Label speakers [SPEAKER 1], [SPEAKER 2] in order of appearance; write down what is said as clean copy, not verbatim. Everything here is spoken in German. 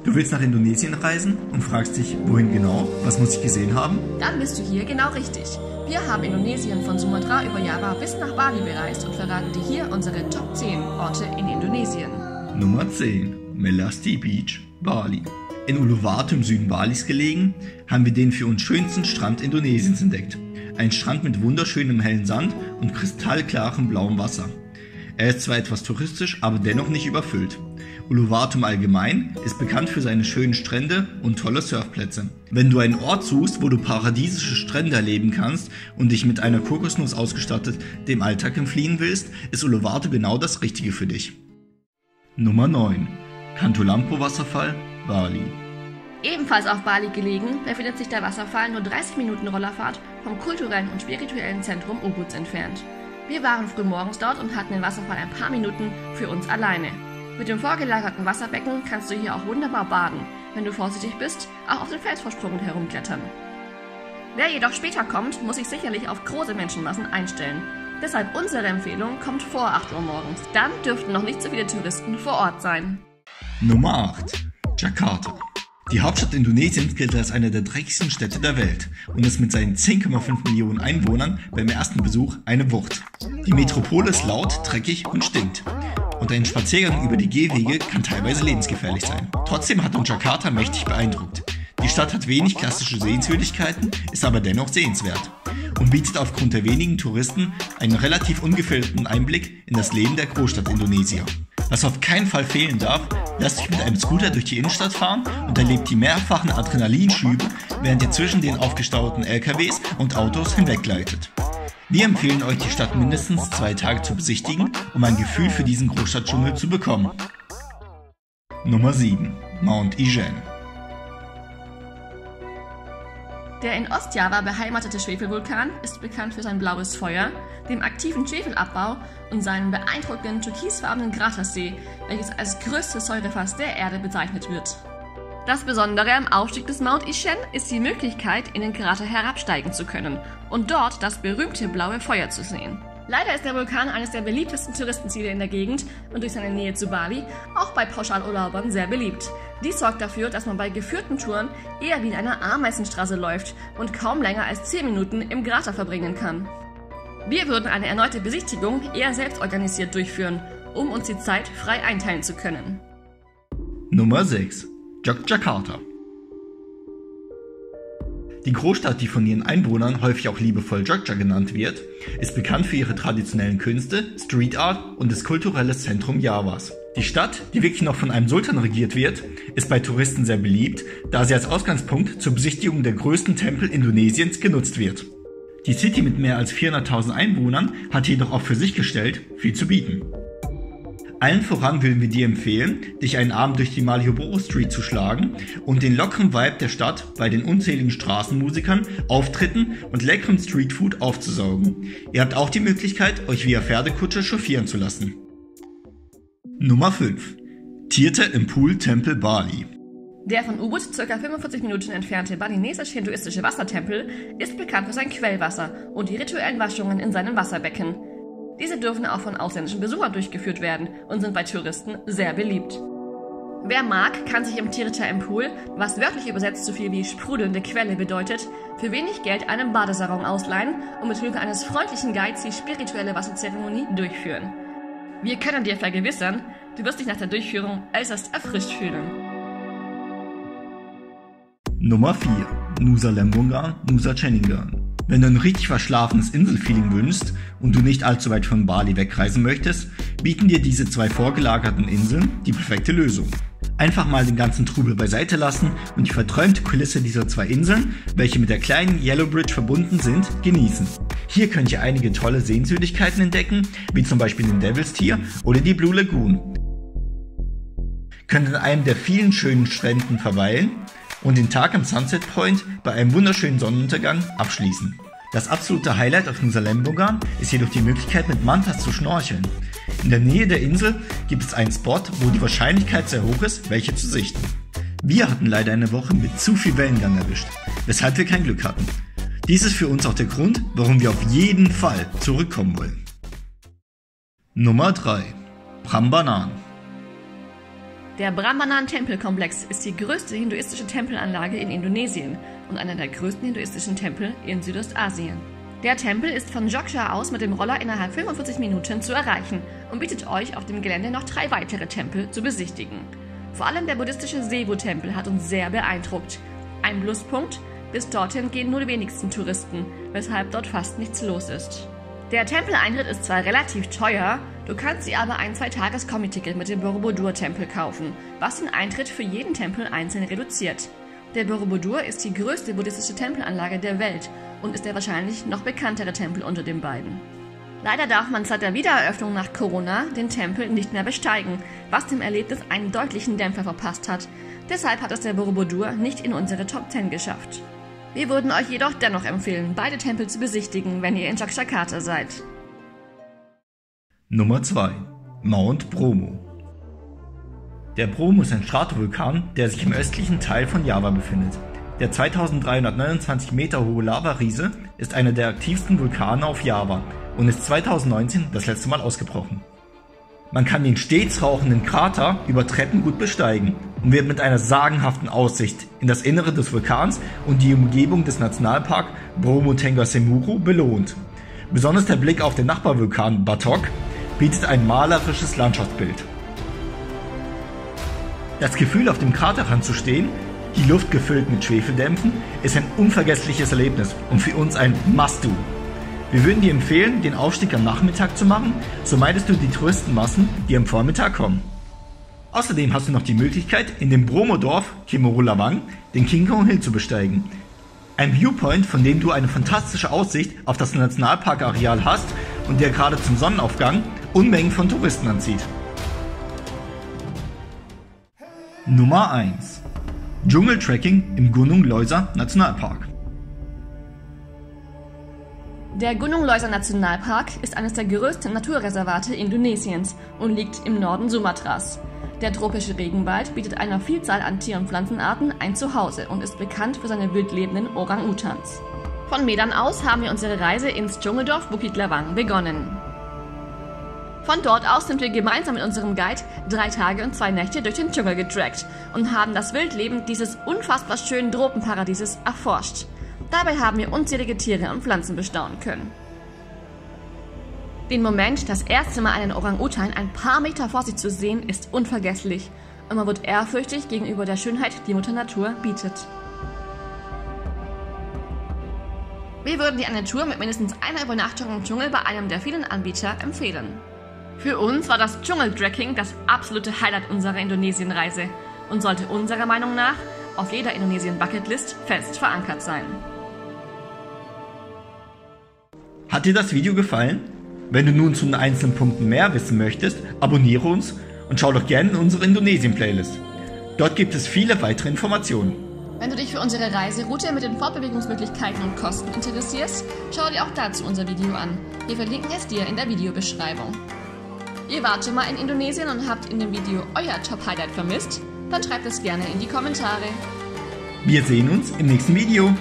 [SPEAKER 1] Du willst nach Indonesien reisen und fragst dich, wohin genau? Was muss ich gesehen haben?
[SPEAKER 2] Dann bist du hier genau richtig. Wir haben Indonesien von Sumatra über Java bis nach Bali bereist und verraten dir hier unsere Top 10 Orte in Indonesien.
[SPEAKER 1] Nummer 10. Melasti Beach, Bali. In Uluwatu im Süden Balis gelegen, haben wir den für uns schönsten Strand Indonesiens entdeckt. Ein Strand mit wunderschönem hellen Sand und kristallklarem blauem Wasser. Er ist zwar etwas touristisch, aber dennoch nicht überfüllt. Uluwatu im Allgemeinen ist bekannt für seine schönen Strände und tolle Surfplätze. Wenn du einen Ort suchst, wo du paradiesische Strände erleben kannst und dich mit einer Kokosnuss ausgestattet dem Alltag entfliehen willst, ist Uluwatu genau das Richtige für dich. Nummer 9. Katulampu Wasserfall, Bali.
[SPEAKER 2] Ebenfalls auf Bali gelegen, befindet sich der Wasserfall nur 30 Minuten Rollerfahrt vom kulturellen und spirituellen Zentrum Ubud entfernt. Wir waren früh morgens dort und hatten den Wasserfall ein paar Minuten für uns alleine. Mit dem vorgelagerten Wasserbecken kannst du hier auch wunderbar baden, wenn du vorsichtig bist, auch auf den Felsvorsprung und herumklettern. Wer jedoch später kommt, muss sich sicherlich auf große Menschenmassen einstellen. Deshalb unsere Empfehlung, kommt vor 8 Uhr morgens. Dann dürften noch nicht so viele Touristen vor Ort sein.
[SPEAKER 1] Nummer 8. Jakarta. Die Hauptstadt Indonesiens gilt als eine der dreckigsten Städte der Welt und ist mit seinen 10,5 Millionen Einwohnern beim ersten Besuch eine Wucht. Die Metropole ist laut, dreckig und stinkt. Und ein Spaziergang über die Gehwege kann teilweise lebensgefährlich sein. Trotzdem hat uns Jakarta mächtig beeindruckt. Die Stadt hat wenig klassische Sehenswürdigkeiten, ist aber dennoch sehenswert und bietet aufgrund der wenigen Touristen einen relativ ungefilterten Einblick in das Leben der Großstadt Indonesier. Was auf keinen Fall fehlen darf, lasst euch mit einem Scooter durch die Innenstadt fahren und erlebt die mehrfachen Adrenalinschübe, während ihr zwischen den aufgestauten LKWs und Autos hinweggleitet. Wir empfehlen euch, die Stadt mindestens 2 Tage zu besichtigen, um ein Gefühl für diesen Großstadtdschungel zu bekommen. Nummer 7. Mount Ijen.
[SPEAKER 2] Der in Ostjava beheimatete Schwefelvulkan ist bekannt für sein blaues Feuer, dem aktiven Schwefelabbau und seinen beeindruckenden türkisfarbenen Kratersee, welches als größtes Säurefass der Erde bezeichnet wird. Das Besondere am Aufstieg des Mount Ijen ist die Möglichkeit, in den Krater herabsteigen zu können und dort das berühmte blaue Feuer zu sehen. Leider ist der Vulkan eines der beliebtesten Touristenziele in der Gegend und durch seine Nähe zu Bali auch bei Pauschalurlaubern sehr beliebt. Dies sorgt dafür, dass man bei geführten Touren eher wie in einer Ameisenstraße läuft und kaum länger als 10 Minuten im Krater verbringen kann. Wir würden eine erneute Besichtigung eher selbst organisiert durchführen, um uns die Zeit frei einteilen zu können.
[SPEAKER 1] Nummer 6. Yogyakarta. Die Großstadt, die von ihren Einwohnern häufig auch liebevoll Jogja genannt wird, ist bekannt für ihre traditionellen Künste, Street Art und das kulturelle Zentrum Javas. Die Stadt, die wirklich noch von einem Sultan regiert wird, ist bei Touristen sehr beliebt, da sie als Ausgangspunkt zur Besichtigung der größten Tempel Indonesiens genutzt wird. Die City mit mehr als 400.000 Einwohnern hat jedoch auch für sich gestellt viel zu bieten. Allen voran würden wir dir empfehlen, dich einen Abend durch die Malioboro Street zu schlagen und den lockeren Vibe der Stadt bei den unzähligen Straßenmusikern, Auftritten und leckerem Streetfood aufzusaugen. Ihr habt auch die Möglichkeit, euch via Pferdekutsche chauffieren zu lassen. Nummer 5. Tirta Empul Tempel Bali.
[SPEAKER 2] Der von Ubud ca. 45 Minuten entfernte balinesisch-hinduistische Wassertempel ist bekannt für sein Quellwasser und die rituellen Waschungen in seinem Wasserbecken. Diese dürfen auch von ausländischen Besuchern durchgeführt werden und sind bei Touristen sehr beliebt. Wer mag, kann sich im Tirta Empul, was wörtlich übersetzt so viel wie sprudelnde Quelle bedeutet, für wenig Geld einen Badesarong ausleihen und mit Hilfe eines freundlichen Guides die spirituelle Wasserzeremonie durchführen. Wir können dir vergewissern, du wirst dich nach der Durchführung äußerst erfrischt fühlen.
[SPEAKER 1] Nummer 4. Nusa Lembongan, Nusa Ceningan. Wenn du ein richtig verschlafenes Inselfeeling wünschst und du nicht allzu weit von Bali wegreisen möchtest, bieten dir diese 2 vorgelagerten Inseln die perfekte Lösung. Einfach mal den ganzen Trubel beiseite lassen und die verträumte Kulisse dieser 2 Inseln, welche mit der kleinen Yellow Bridge verbunden sind, genießen. Hier könnt ihr einige tolle Sehenswürdigkeiten entdecken, wie zum Beispiel den Devil's Tier oder die Blue Lagoon. Könnt an einem der vielen schönen Stränden verweilen und den Tag am Sunset Point bei einem wunderschönen Sonnenuntergang abschließen. Das absolute Highlight auf Nusa Lembongan ist jedoch die Möglichkeit, mit Mantas zu schnorcheln. In der Nähe der Insel gibt es einen Spot, wo die Wahrscheinlichkeit sehr hoch ist, welche zu sichten. Wir hatten leider eine Woche mit zu viel Wellengang erwischt, weshalb wir kein Glück hatten. Dies ist für uns auch der Grund, warum wir auf jeden Fall zurückkommen wollen. Nummer 3. Prambanan.
[SPEAKER 2] Der Prambanan-Tempelkomplex ist die größte hinduistische Tempelanlage in Indonesien und einer der größten hinduistischen Tempel in Südostasien. Der Tempel ist von Jogja aus mit dem Roller innerhalb 45 Minuten zu erreichen und bietet euch auf dem Gelände noch 3 weitere Tempel zu besichtigen. Vor allem der buddhistische Sewu-Tempel hat uns sehr beeindruckt. Ein Pluspunkt: bis dorthin gehen nur die wenigsten Touristen, weshalb dort fast nichts los ist. Der Tempeleintritt ist zwar relativ teuer, du kannst dir aber ein 2-Tages-Kombi-Ticket mit dem Borobudur-Tempel kaufen, was den Eintritt für jeden Tempel einzeln reduziert. Der Borobudur ist die größte buddhistische Tempelanlage der Welt und ist der wahrscheinlich noch bekanntere Tempel unter den beiden. Leider darf man seit der Wiedereröffnung nach Corona den Tempel nicht mehr besteigen, was dem Erlebnis einen deutlichen Dämpfer verpasst hat. Deshalb hat es der Borobudur nicht in unsere Top 10 geschafft. Wir würden euch jedoch dennoch empfehlen, beide Tempel zu besichtigen, wenn ihr in Yogyakarta seid.
[SPEAKER 1] Nummer 2. Mount Bromo. Der Bromo ist ein Stratovulkan, der sich im östlichen Teil von Java befindet. Der 2329 Meter hohe Lavariese ist einer der aktivsten Vulkane auf Java und ist 2019 das letzte Mal ausgebrochen. Man kann den stets rauchenden Krater über Treppen gut besteigen und wird mit einer sagenhaften Aussicht in das Innere des Vulkans und die Umgebung des Nationalpark Bromo Tengger Semeru belohnt. Besonders der Blick auf den Nachbarvulkan Batok bietet ein malerisches Landschaftsbild. Das Gefühl, auf dem Kraterrand zu stehen, die Luft gefüllt mit Schwefeldämpfen, ist ein unvergessliches Erlebnis und für uns ein Must-Do. Wir würden dir empfehlen, den Aufstieg am Nachmittag zu machen, so meidest du die Touristenmassen, die am Vormittag kommen. Außerdem hast du noch die Möglichkeit, in dem Bromo-Dorf Kimorulawang den King Kong Hill zu besteigen. Ein Viewpoint, von dem du eine fantastische Aussicht auf das Nationalparkareal hast und der gerade zum Sonnenaufgang Unmengen von Touristen anzieht. Nummer 1. Dschungeltrekking im Gunung Leuser Nationalpark.
[SPEAKER 2] Der Gunung Leuser Nationalpark ist eines der größten Naturreservate Indonesiens und liegt im Norden Sumatras. Der tropische Regenwald bietet einer Vielzahl an Tier- und Pflanzenarten ein Zuhause und ist bekannt für seine wild lebenden Orang-Utans. Von Medan aus haben wir unsere Reise ins Dschungeldorf Bukit Lawang begonnen. Von dort aus sind wir gemeinsam mit unserem Guide 3 Tage und 2 Nächte durch den Dschungel getrackt und haben das Wildleben dieses unfassbar schönen Tropenparadieses erforscht. Dabei haben wir unzählige Tiere und Pflanzen bestaunen können. Den Moment, das erste Mal einen Orang-Utan ein paar Meter vor sich zu sehen, ist unvergesslich und man wird ehrfürchtig gegenüber der Schönheit, die Mutter Natur bietet. Wir würden dir eine Tour mit mindestens einer Übernachtung im Dschungel bei einem der vielen Anbieter empfehlen. Für uns war das Dschungeltrekking das absolute Highlight unserer Indonesien-Reise und sollte unserer Meinung nach auf jeder Indonesien-Bucketlist fest verankert sein.
[SPEAKER 1] Hat dir das Video gefallen? Wenn du nun zu den einzelnen Punkten mehr wissen möchtest, abonniere uns und schau doch gerne in unsere Indonesien-Playlist. Dort gibt es viele weitere Informationen.
[SPEAKER 2] Wenn du dich für unsere Reiseroute mit den Fortbewegungsmöglichkeiten und Kosten interessierst, schau dir auch dazu unser Video an. Wir verlinken es dir in der Videobeschreibung. Ihr wart schon mal in Indonesien und habt in dem Video euer Top-Highlight vermisst? Dann schreibt es gerne in die Kommentare.
[SPEAKER 1] Wir sehen uns im nächsten Video.